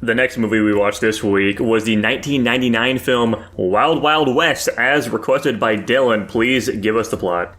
the next movie we watched this week was the 1999 film Wild Wild West, as requested by Dylan. Please give us the plot.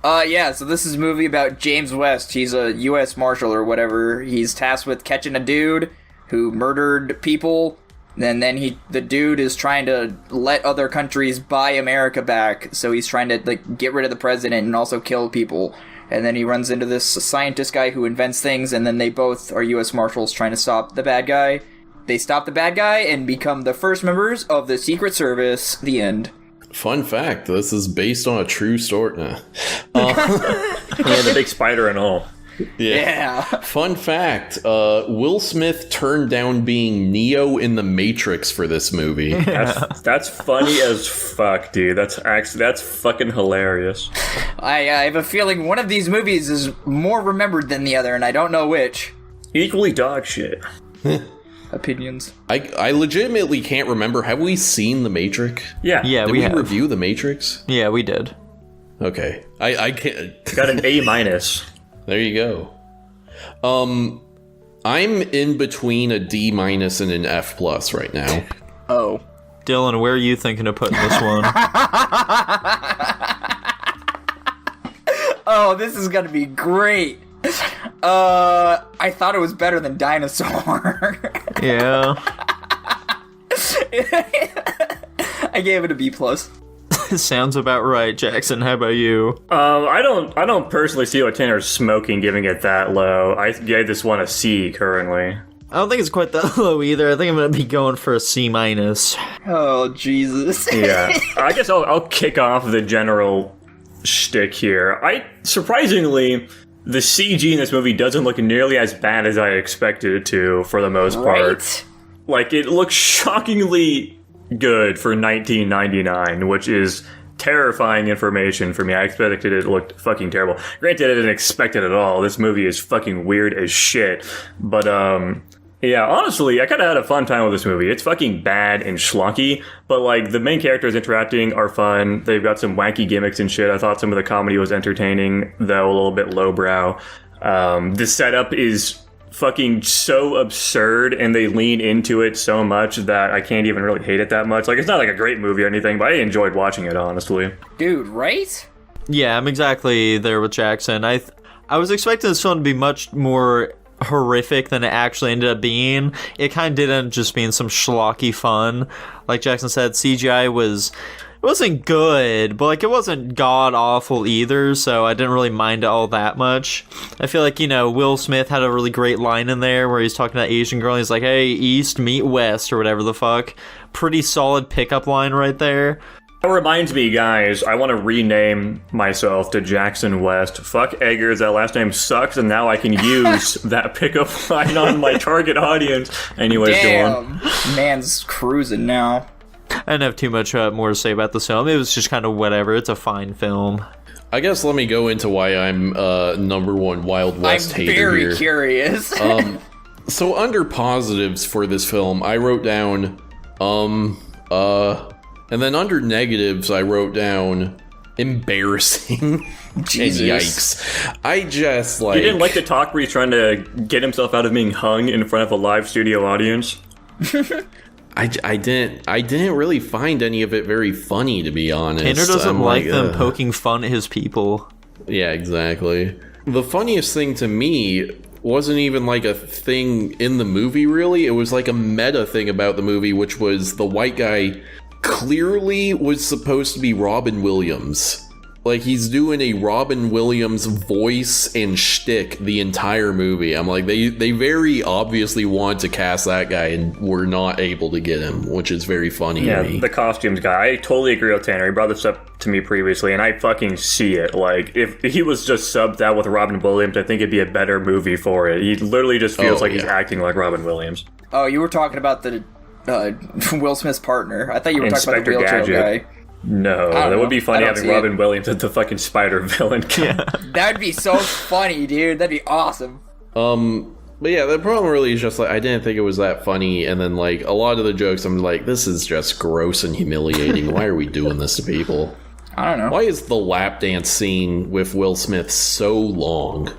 So this is a movie about James West. He's a U.S. Marshal or whatever. He's tasked with catching a dude who murdered people, and then the dude is trying to let other countries buy America back, so he's trying to, like, get rid of the president and also kill people. And then he runs into this scientist guy who invents things, and then they both are U.S. Marshals trying to stop the bad guy. They stop the bad guy and become the first members of the Secret Service. The end. Fun fact, this is based on a true story. Yeah, the big spider and all. Yeah. Fun fact, Will Smith turned down being Neo in The Matrix for this movie. That's funny as fuck, dude. That's fucking hilarious. I have a feeling one of these movies is more remembered than the other, and I don't know which. Equally dog shit. Opinions. I legitimately can't remember. Have we seen The Matrix? Yeah. Did we have. review The Matrix? Yeah, we did. Okay. I can't... Got an A-. There you go. I'm in between a D- and an F+ right now. Oh. Dylan, where are you thinking of putting this one? Oh, this is gonna be great. I thought it was better than Dinosaur. Yeah. I gave it a B+. Sounds about right, Jackson. How about you? I don't personally see what Tanner's smoking giving it that low. I gave this one a C currently. I don't think it's quite that low either. I think I'm going to be going for a C-. Oh, Jesus. Yeah. I guess I'll kick off the general shtick here. Surprisingly, the CG in this movie doesn't look nearly as bad as I expected it to, for the most part. Right? Like, it looks shockingly good for 1999, which is terrifying information for me. I expected it looked fucking terrible. Granted, I didn't expect it at all. This movie is fucking weird as shit. But, yeah, honestly, I kind of had a fun time with this movie. It's fucking bad and schlocky, but, like, the main characters interacting are fun. They've got some wacky gimmicks and shit. I thought some of the comedy was entertaining, though a little bit lowbrow. The setup is fucking so absurd, and they lean into it so much that I can't even really hate it that much. Like, it's not like a great movie or anything, but I enjoyed watching it, honestly. Dude, right? Yeah, I'm exactly there with Jackson. I was expecting this film to be much more horrific than it actually ended up being. It kind of didn't just being some schlocky fun. Like Jackson said, CGI wasn't good, but, like, it wasn't god-awful either, so I didn't really mind it all that much. I feel like, Will Smith had a really great line in there where he's talking to that Asian girl, and he's like, hey, East meet West, or whatever the fuck. Pretty solid pickup line right there. That reminds me, guys, I want to rename myself to Jackson West. Fuck Eggers, that last name sucks, and now I can use that pickup line on my target audience. Anyways, Damn. Man's cruising now. I didn't have too much more to say about this film. It was just kind of whatever. It's a fine film. I guess let me go into why I'm number one Wild West hater here. I'm very curious. So under positives for this film, I wrote down, and then under negatives, I wrote down embarrassing. Jesus. And yikes. I just, like... You didn't like the talk where he's trying to get himself out of being hung in front of a live studio audience? I didn't really find any of it very funny, to be honest. Tanner doesn't like them poking fun at his people. Yeah, exactly. The funniest thing to me wasn't even like a thing in the movie, really. It was like a meta thing about the movie, which was the white guy clearly was supposed to be Robin Williams. Like, he's doing a Robin Williams voice and shtick the entire movie. I'm like, they very obviously want to cast that guy and were not able to get him, which is very funny to me. The costumes guy. I totally agree with Tanner. He brought this up to me previously, and I fucking see it. Like, if he was just subbed out with Robin Williams, I think it'd be a better movie for it. He literally just feels he's acting like Robin Williams. Oh, you were talking about the Will Smith's partner. I thought you were talking about the wheelchair guy. No, that would be funny having Robin Williams as the fucking spider villain. Yeah. That'd be so funny, dude. That'd be awesome. But yeah, the problem really is just, like, I didn't think it was that funny, and then, like, a lot of the jokes, I'm like, this is just gross and humiliating. Why are we doing this to people? I don't know. Why is the lap dance scene with Will Smith so long?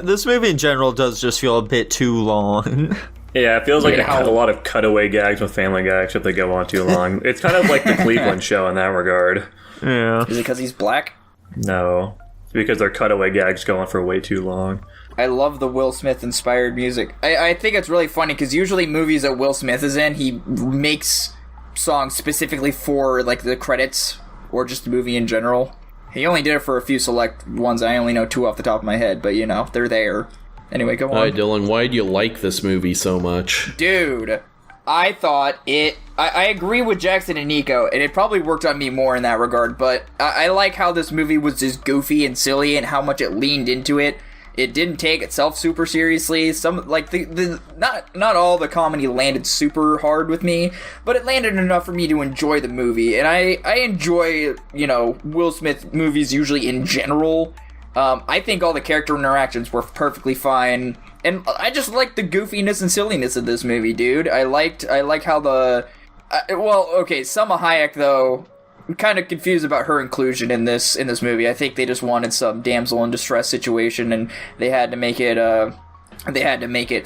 This movie in general does just feel a bit too long. Yeah, it feels like Yeah, it had a lot of cutaway gags with Family Guy, except they go on too long. It's kind of like the Cleveland Show in that regard. Yeah. Is it because he's black? No, it's because their cutaway gags go on for way too long. I love the Will Smith inspired music. I think it's really funny because usually movies that Will Smith is in, he makes songs specifically for like the credits or just the movie in general. He only did it for a few select ones. I only know 2 off the top of my head, but you know, they're there. Anyway, go on. Hi, Dylan. Why do you like this movie so much? Dude, I thought it... I agree with Jackson and Nico, and it probably worked on me more in that regard, but I like how this movie was just goofy and silly and how much it leaned into it. It didn't take itself super seriously. Some, like, not all the comedy landed super hard with me, but it landed enough for me to enjoy the movie, and I enjoy, you know, Will Smith movies usually in general. I think all the character interactions were perfectly fine, and I just liked the goofiness and silliness of this movie, dude. I like how the... Selma Hayek, though, I'm kind of confused about her inclusion in this movie. I think they just wanted some damsel in distress situation, and they had to make it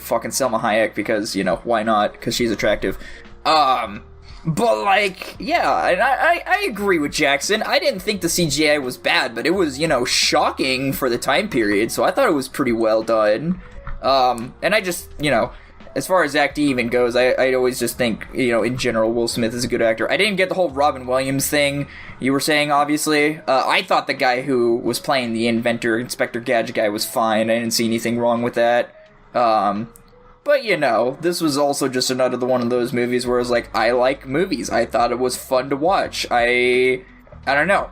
fucking Selma Hayek because, you know, why not? Because she's attractive. But, like, yeah, and I agree with Jackson. I didn't think the CGI was bad, but it was, you know, shocking for the time period, so I thought it was pretty well done. And I just, you know, as far as acting even goes, I always just think, you know, in general, Will Smith is a good actor. I didn't get the whole Robin Williams thing you were saying, obviously. I thought the guy who was playing the inventor, Inspector Gadget guy, was fine. I didn't see anything wrong with that. But, you know, this was also just another one of those movies where I was like, I like movies. I thought it was fun to watch. I don't know.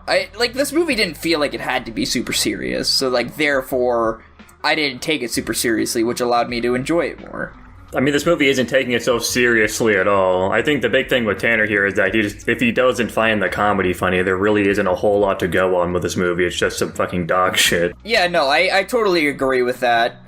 This movie didn't feel like it had to be super serious. So, like, therefore, I didn't take it super seriously, which allowed me to enjoy it more. I mean, this movie isn't taking itself seriously at all. I think the big thing with Tanner here is that if he doesn't find the comedy funny, there really isn't a whole lot to go on with this movie. It's just some fucking dog shit. Yeah, no, I totally agree with that.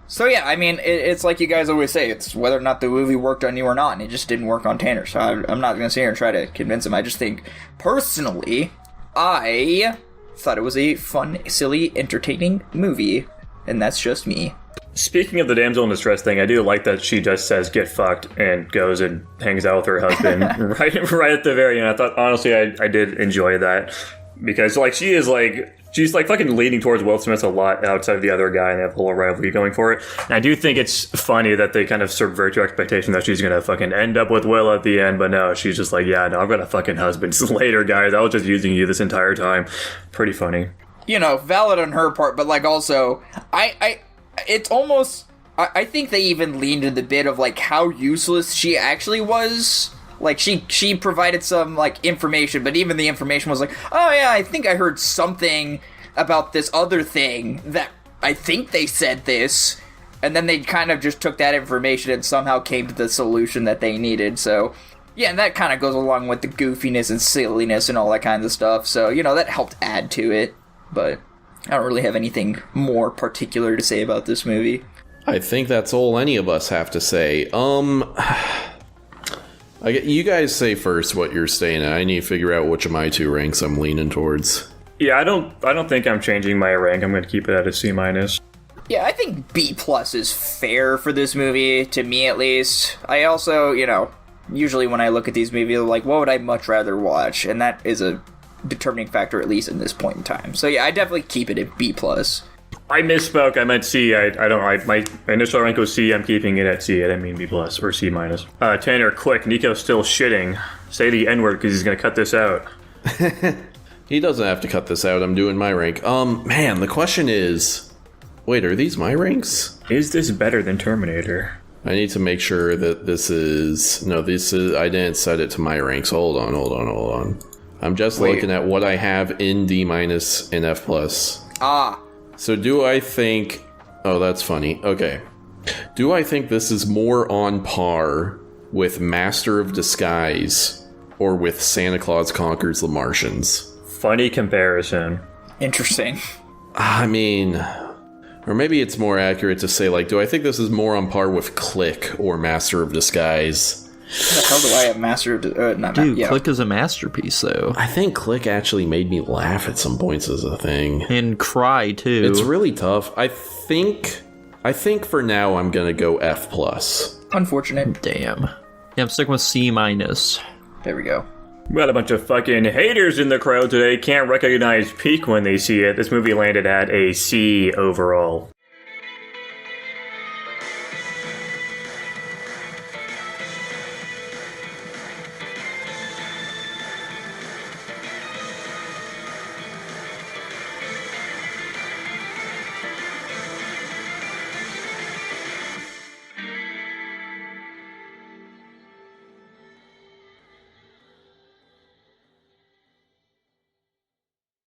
So yeah, I mean, it's like you guys always say, it's whether or not the movie worked on you or not, and it just didn't work on Tanner, so I'm not going to sit here and try to convince him. I just think, personally, I thought it was a fun, silly, entertaining movie, and that's just me. Speaking of the damsel in distress thing, I do like that she just says "get fucked" and goes and hangs out with her husband right at the very end. I thought, honestly, I did enjoy that because like she's fucking leaning towards Will Smith a lot outside of the other guy, and they have a whole rivalry going for it. And I do think it's funny that they kind of subvert your expectation that she's gonna fucking end up with Will at the end, but no, she's just like, yeah, no, I've got a fucking husband. Later, guys, I was just using you this entire time. Pretty funny. You know, valid on her part, but like also, it's almost... I think they even leaned into the bit of, like, how useless she actually was. Like, she provided some, like, information, but even the information was like, oh, yeah, I think I heard something about this other thing that I think they said this. And then they kind of just took that information and somehow came to the solution that they needed. So, yeah, and that kind of goes along with the goofiness and silliness and all that kind of stuff. So, you know, that helped add to it. But I don't really have anything more particular to say about this movie. I think that's all any of us have to say. You guys say first what you're staying at. I need to figure out which of my 2 ranks I'm leaning towards. Yeah, I don't think I'm changing my rank. I'm going to keep it at a C-. Yeah, I think B+ is fair for this movie, to me at least. I also, you know, usually when I look at these movies, I'm like, what would I much rather watch? And that is a determining factor, at least in this point in time. So yeah, I definitely keep it at B+. I misspoke. I meant C. I don't know. My initial rank was C. I'm keeping it at C. I didn't mean B+ or C-. Tanner, quick. Nico's still shitting. Say the N-word because he's going to cut this out. He doesn't have to cut this out. I'm doing my rank. Man, the question is... Wait, are these my ranks? Is this better than Terminator? I need to make sure that this is... No, this is... I didn't set it to my ranks. Hold on. I'm just looking at what I have in D- and F+. Ah. So do I think... Oh, that's funny. Okay. Do I think this is more on par with Master of Disguise or with Santa Claus Conquers the Martians? Funny comparison. Interesting. I mean... Or maybe it's more accurate to say, like, do I think this is more on par with Click or Master of Disguise? What the hell do I have Master of... Dude, Click is a masterpiece, though. I think Click actually made me laugh at some points as a thing. And cry, too. It's really tough. I think for now I'm gonna go F+. Unfortunate. Damn. Yeah, I'm sticking with C minus. There we go. We got a bunch of fucking haters in the crowd today. Can't recognize peak when they see it. This movie landed at a C overall.